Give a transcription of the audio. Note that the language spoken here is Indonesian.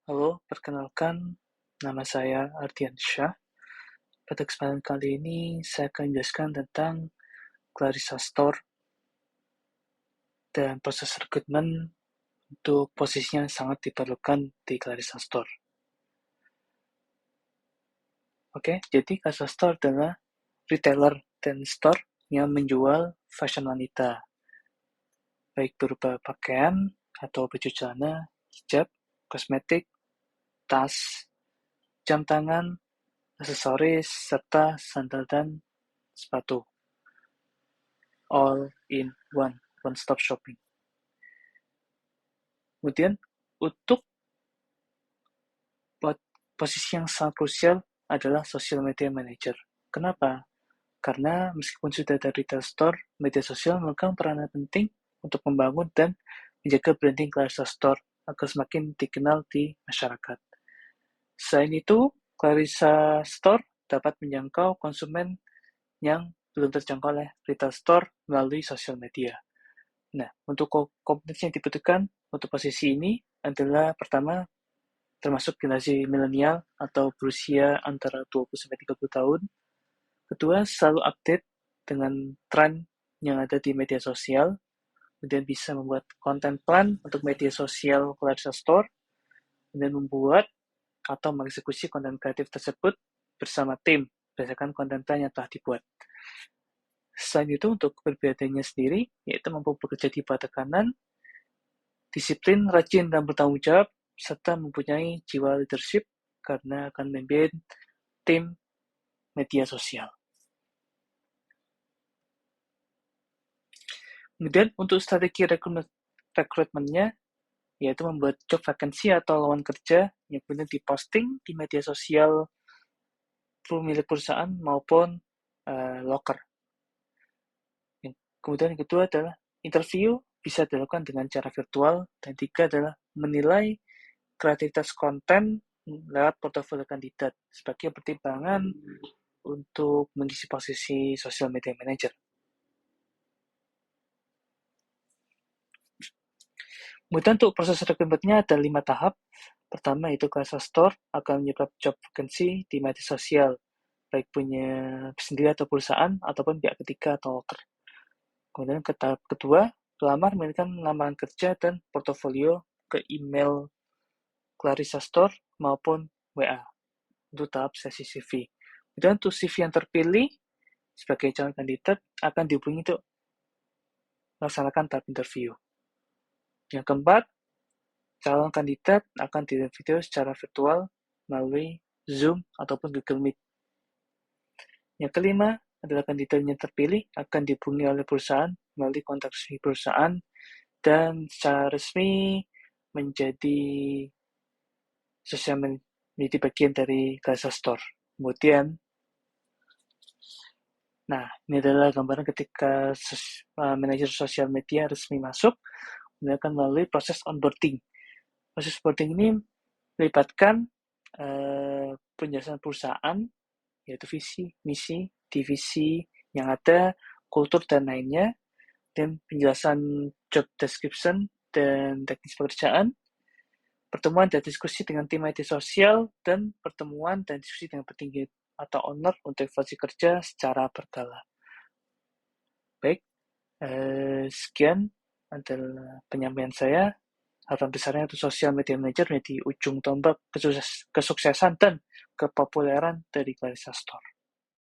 Halo, perkenalkan, nama saya Ardian Syah. Pada kesempatan kali ini, saya akan menjelaskan tentang Clarissa Store dan proses rekrutmen untuk posisinya sangat diperlukan di Clarissa Store. Oke, jadi Clarissa Store adalah retailer dan store yang menjual fashion wanita, baik berupa pakaian atau baju celana, hijab, kosmetik, tas, jam tangan, aksesoris, serta sandal dan sepatu. All in one-stop shopping. Kemudian untuk posisi yang sangat krusial adalah social media manager. Kenapa? Karena meskipun sudah ada retail store, media sosial memegang peranan penting untuk membangun dan menjaga branding Clarissa Store agar semakin dikenal di masyarakat. Selain itu, Clarissa Store dapat menjangkau konsumen yang belum terjangkau oleh retail store melalui sosial media. Nah, untuk kompetensi yang dibutuhkan untuk posisi ini adalah pertama, termasuk generasi milenial atau berusia antara 20-30 tahun. Kedua, selalu update dengan tren yang ada di media sosial, kemudian bisa membuat konten plan untuk media sosial Clarissa Store, dan membuat atau mengeksekusi konten kreatif tersebut bersama tim berdasarkan konten plan yang telah dibuat. Selain itu, untuk kepribadiannya sendiri, yaitu mampu bekerja di bawah tekanan, disiplin, rajin, dan bertanggung jawab, serta mempunyai jiwa leadership karena akan memimpin tim media sosial. Kemudian untuk strategi rekrutmennya, yaitu membuat job vacancy atau lowongan kerja yang kemudian diposting di media sosial milik perusahaan maupun loker. Kemudian yang kedua adalah interview bisa dilakukan dengan cara virtual, dan tiga adalah menilai kreativitas konten lewat portofolio kandidat sebagai pertimbangan untuk mengisi posisi social media manager. Kemudian untuk proses rekrutmennya ada 5 tahap. Pertama itu Clarissa Store akan menyebab job vacancy di media sosial, baik punya sendiri atau perusahaan, ataupun pihak ketiga atau loker. Kemudian ke tahap kedua, pelamar mengirimkan lamaran kerja dan portofolio ke email Clarissa Store maupun WA untuk tahap sesi CV. Kemudian untuk CV yang terpilih sebagai calon kandidat akan dihubungi untuk melaksanakan tahap interview. Yang keempat, calon kandidat akan di-video secara virtual melalui Zoom ataupun Google Meet. Yang kelima adalah kandidat yang terpilih akan dihubungi oleh perusahaan melalui kontak resmi perusahaan dan secara resmi menjadi bagian dari Clarissa Store. Kemudian, ini adalah gambaran ketika manajer sosial media resmi masuk, kemudian akan melalui proses onboarding. Proses onboarding ini melibatkan penjelasan perusahaan, yaitu visi, misi, divisi yang ada, kultur dan lainnya, dan penjelasan job description dan teknis pekerjaan, pertemuan dan diskusi dengan tim media sosial, dan pertemuan dan diskusi dengan petinggi atau owner untuk evaluasi kerja secara berkala. Baik, sekian adalah penyampaian saya. Harapan besarnya untuk sosial media manager menjadi ujung tombak kesuksesan dan kepopuleran dari Clarissa Store.